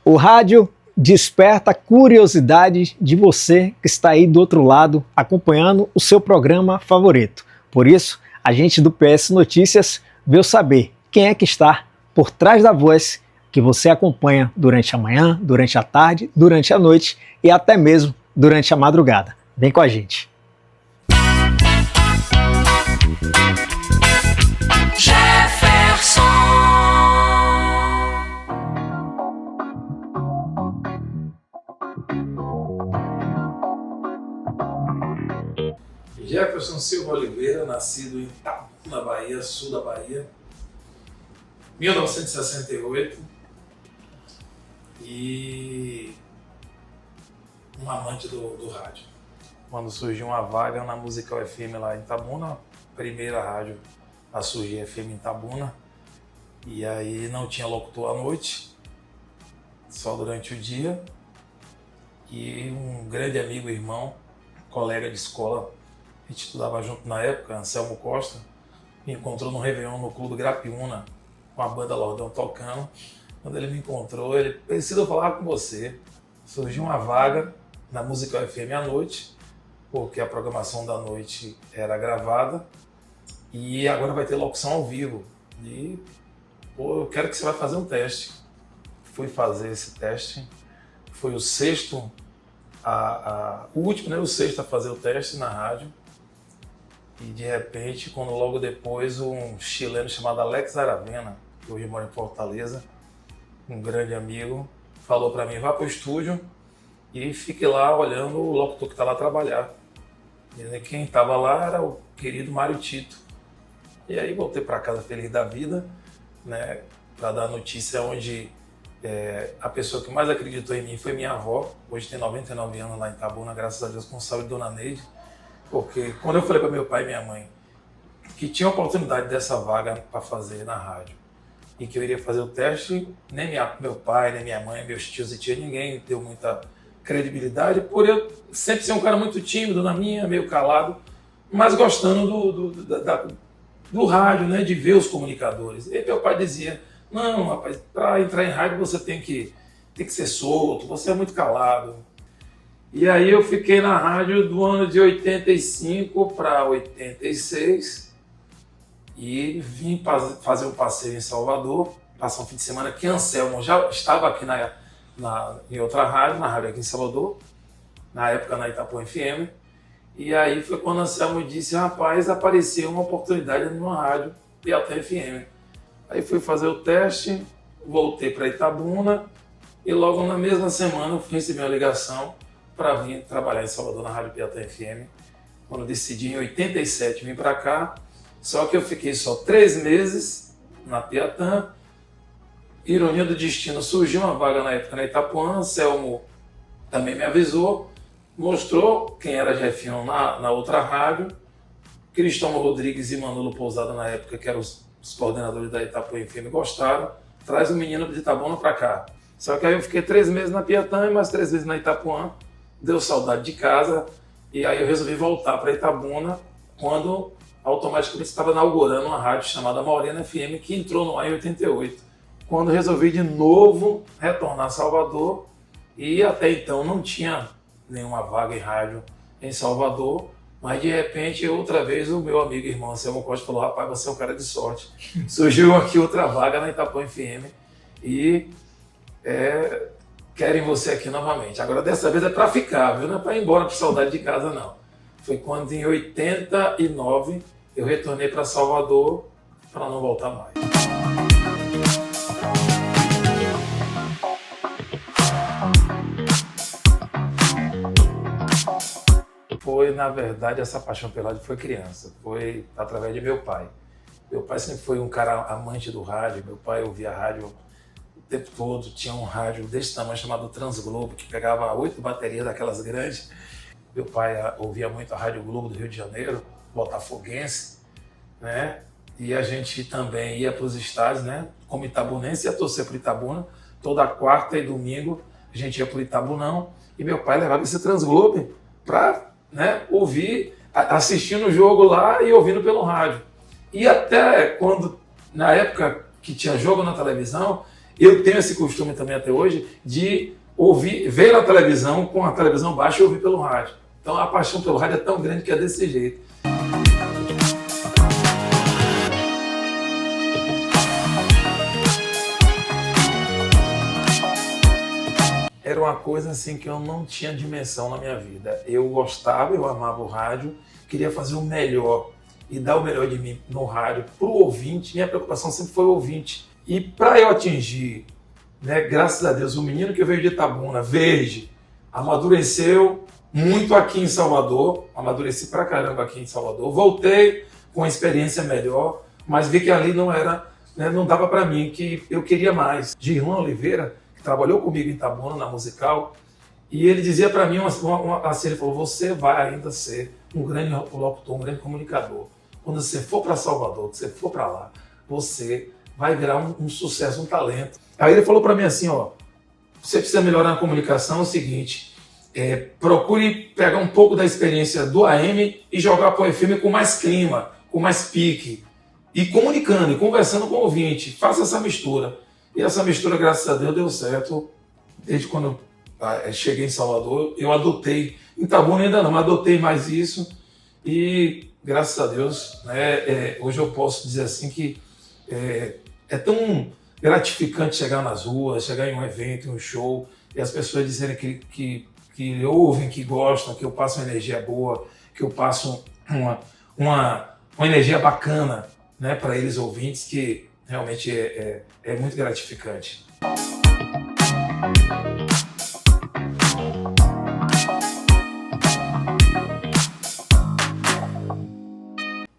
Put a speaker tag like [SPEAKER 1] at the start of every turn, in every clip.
[SPEAKER 1] O rádio desperta a curiosidade de você que está aí do outro lado acompanhando o seu programa favorito. Por isso, a gente do PS Notícias veio saber quem é que está por trás da voz que você acompanha durante a manhã, durante a tarde, durante a noite e até mesmo durante a madrugada. Vem com a gente.
[SPEAKER 2] Jefferson Silva Oliveira, nascido em Itabuna, Bahia, sul da Bahia, 1968, e um amante do rádio. Quando surgiu uma vaga na Musical FM lá em Itabuna, primeira rádio a surgir FM em Itabuna, e aí não tinha locutor à noite, só durante o dia, e um grande amigo, irmão, colega de escola, a gente estudava junto na época, Anselmo Costa, me encontrou no Réveillon no Clube Grapiúna, com a banda Lordão tocando. Quando ele me encontrou, ele preciso falar com você. Surgiu uma vaga na Musical FM à noite, porque a programação da noite era gravada, e agora vai ter locução ao vivo. E eu quero que você vai fazer um teste. Fui fazer esse teste, foi o sexto, o último, né? O sexto a fazer o teste na rádio. E de repente, quando logo depois um chileno chamado Alex Aravena, que hoje mora em Fortaleza, um grande amigo, falou para mim, vá para o estúdio e fique lá olhando o locutor que está lá trabalhar. E quem estava lá era o querido Mário Tito. E aí voltei para casa feliz da vida, né, para dar a notícia onde a pessoa que mais acreditou em mim foi minha avó. Hoje tem 99 anos lá em Itabuna, graças a Deus, com saúde, Dona Neide. Porque quando eu falei para meu pai e minha mãe que tinha a oportunidade dessa vaga para fazer na rádio e que eu iria fazer o teste, nem meu pai, nem minha mãe, meus tios e tias, ninguém deu muita credibilidade, por eu sempre ser um cara muito tímido na minha, meio calado, mas gostando do rádio, né, de ver os comunicadores. E meu pai dizia, não, rapaz, para entrar em rádio você tem que ser solto, você é muito calado. E aí eu fiquei na rádio do ano de 85 para 86 e vim fazer um passeio em Salvador, passar um fim de semana que Anselmo já estava aqui em outra rádio, na rádio aqui em Salvador, na época na Itapuã FM, e aí foi quando Anselmo disse, rapaz, apareceu uma oportunidade numa rádio, Piatã FM. Aí fui fazer o teste, voltei para Itabuna e logo na mesma semana eu recebi uma ligação para vir trabalhar em Salvador na Rádio Piatã FM. Quando eu decidi em 87 vir para cá, só que eu fiquei só 3 meses na Piatã. Ironia do destino, surgiu uma vaga na época na Itapuã, Anselmo também me avisou, mostrou quem era Jefinho na outra rádio, Cristão Rodrigues e Manolo Pousada na época, que eram os coordenadores da Itapuã FM, gostaram, traz o menino de Itabuna para cá. Só que aí eu fiquei 3 meses na Piatã e mais 3 meses na Itapuã, deu saudade de casa, e aí eu resolvi voltar para Itabuna, quando automaticamente estava inaugurando uma rádio chamada Morena FM, que entrou no ar em 88. Quando resolvi de novo retornar a Salvador, e até então não tinha nenhuma vaga em rádio em Salvador, mas de repente, outra vez, o meu amigo e irmão Anselmo Costa falou, rapaz, você é um cara de sorte. Surgiu aqui outra vaga na Itapuã FM, e querem você aqui novamente. Agora, dessa vez é para ficar, viu? Não é para ir embora por saudade de casa, não. Foi quando, em 89, eu retornei para Salvador para não voltar mais. Foi, na verdade, essa paixão pelo rádio foi criança. Foi através de meu pai. Meu pai sempre foi um cara amante do rádio. Meu pai ouvia rádio o tempo todo. Tinha um rádio desse tamanho chamado Transglobo, que pegava 8 baterias daquelas grandes. Meu pai ouvia muito a Rádio Globo do Rio de Janeiro, botafoguense, né? E a gente também ia para os estádios, né? Como itabunense, ia torcer para o Itabuna. Toda quarta e domingo a gente ia para o Itabunão. E meu pai levava esse Transglobo para, né, ouvir, assistindo o jogo lá e ouvindo pelo rádio. E até quando, na época que tinha jogo na televisão, eu tenho esse costume também até hoje de ver na televisão com a televisão baixa e ouvir pelo rádio. Então a paixão pelo rádio é tão grande que é desse jeito. Era uma coisa assim que eu não tinha dimensão na minha vida. Eu gostava, eu amava o rádio, queria fazer o melhor e dar o melhor de mim no rádio para o ouvinte. Minha preocupação sempre foi o ouvinte. E para eu atingir, né, graças a Deus, o menino que veio de Itabuna, verde, amadureceu muito aqui em Salvador, amadureci pra caramba aqui em Salvador, voltei com uma experiência melhor, mas vi que ali não era, né, não dava para mim, que eu queria mais. Girlan Oliveira, que trabalhou comigo em Itabuna, na musical, e ele dizia para mim, assim, ele falou, você vai ainda ser um grande locutor, um grande comunicador. Quando você for para Salvador, que você for para lá, você vai virar um sucesso, um talento. Aí ele falou para mim assim, ó, você precisa melhorar na comunicação, é o seguinte, procure pegar um pouco da experiência do AM e jogar para o FM com mais clima, com mais pique, e comunicando, e conversando com o ouvinte, faça essa mistura. E essa mistura, graças a Deus, deu certo. Desde quando eu cheguei em Salvador, eu adotei, em Itabuna ainda não, mas adotei mais isso, e graças a Deus, né, hoje eu posso dizer assim que é tão gratificante chegar nas ruas, chegar em um evento, em um show, e as pessoas dizerem que ouvem, que gostam, que eu passo uma energia boa, que eu passo uma energia bacana, né, para eles ouvintes, que realmente é muito gratificante.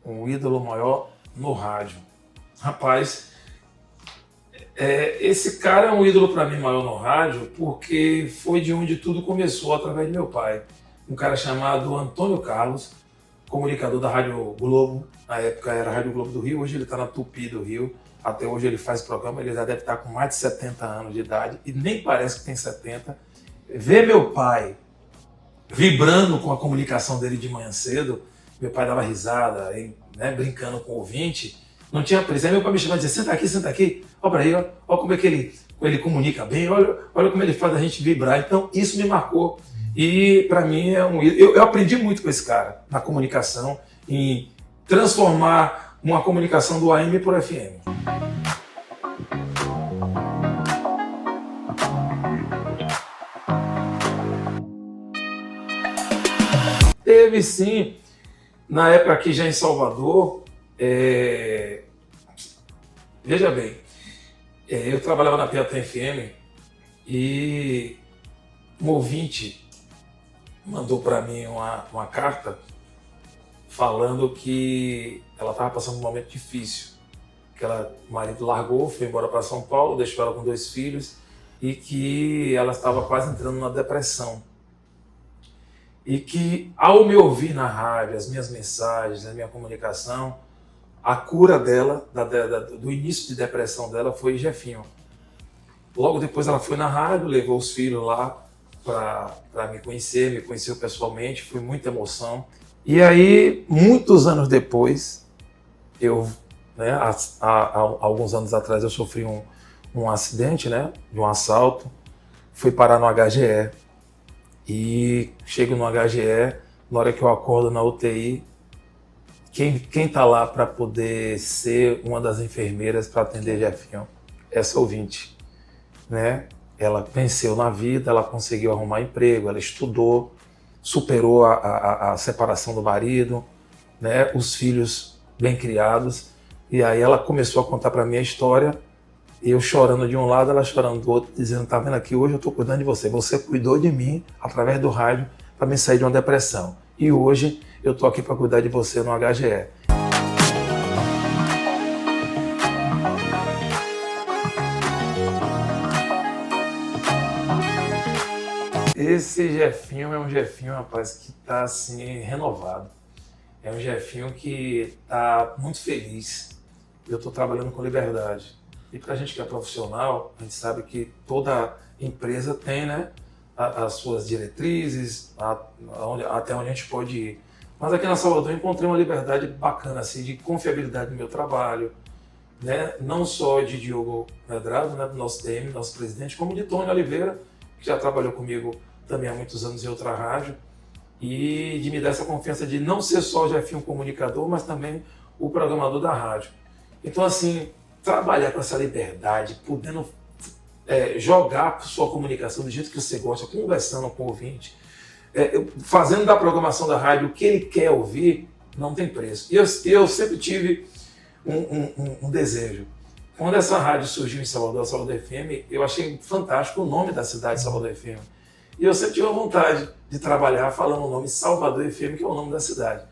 [SPEAKER 2] Um ídolo maior no rádio. Rapaz, esse cara é um ídolo para mim maior no rádio porque foi de onde tudo começou, através de meu pai. Um cara chamado Antônio Carlos, comunicador da Rádio Globo. Na época era a Rádio Globo do Rio, hoje ele está na Tupi do Rio. Até hoje ele faz programa, ele já deve estar com mais de 70 anos de idade e nem parece que tem 70. Ver meu pai vibrando com a comunicação dele de manhã cedo, meu pai dava risada, né, brincando com o ouvinte, não tinha pressa. Aí meu pai me chamava e dizia, senta aqui, olha para aí, olha como é que ele comunica bem, olha como ele faz a gente vibrar. Então isso me marcou e para mim eu aprendi muito com esse cara na comunicação, em transformar uma comunicação do AM por FM. Teve sim, na época aqui já em Salvador, veja bem, eu trabalhava na Piatã FM e um ouvinte mandou para mim uma carta falando que ela estava passando um momento difícil, que o marido largou, foi embora para São Paulo, deixou ela com 2 filhos e que ela estava quase entrando na depressão. E que, ao me ouvir na rádio, as minhas mensagens, a minha comunicação, a cura dela, do início de depressão dela, foi Jefinho. Logo depois ela foi na rádio, levou os filhos lá para me conheceu pessoalmente, foi muita emoção. E aí, muitos anos depois, há alguns anos atrás, eu sofri um acidente, né, de um assalto, fui parar no HGE. E chego no HGE, na hora que eu acordo na UTI, quem tá lá para poder ser uma das enfermeiras para atender Jefinho? Essa ouvinte, né? Ela venceu na vida, ela conseguiu arrumar emprego, ela estudou, superou a separação do marido, né? Os filhos bem criados, e aí ela começou a contar para mim a história. Eu chorando de um lado, ela chorando do outro, dizendo, tá vendo aqui, hoje eu tô cuidando de você. Você cuidou de mim através do rádio para me sair de uma depressão. E hoje eu tô aqui para cuidar de você no HGE. Esse Jefinho é um Jefinho, rapaz, que tá assim, renovado. É um Jefinho que tá muito feliz. Eu tô trabalhando com liberdade. E para a gente que é profissional, a gente sabe que toda empresa tem, né, as suas diretrizes, até onde a gente pode ir. Mas aqui na Salvador eu encontrei uma liberdade bacana, assim, de confiabilidade no meu trabalho, né, não só de Diogo Medrado, né, do nosso TM, nosso presidente, como de Tony Oliveira, que já trabalhou comigo também há muitos anos em outra rádio, e de me dar essa confiança de não ser só o Jefinho comunicador, mas também o programador da rádio. Então, assim, trabalhar com essa liberdade, podendo jogar sua comunicação do jeito que você gosta, conversando com o ouvinte, fazendo da programação da rádio o que ele quer ouvir, não tem preço. E eu sempre tive um desejo. Quando essa rádio surgiu em Salvador, a Salvador FM, eu achei fantástico o nome da cidade, Salvador FM. E eu sempre tive a vontade de trabalhar falando o nome Salvador FM, que é o nome da cidade.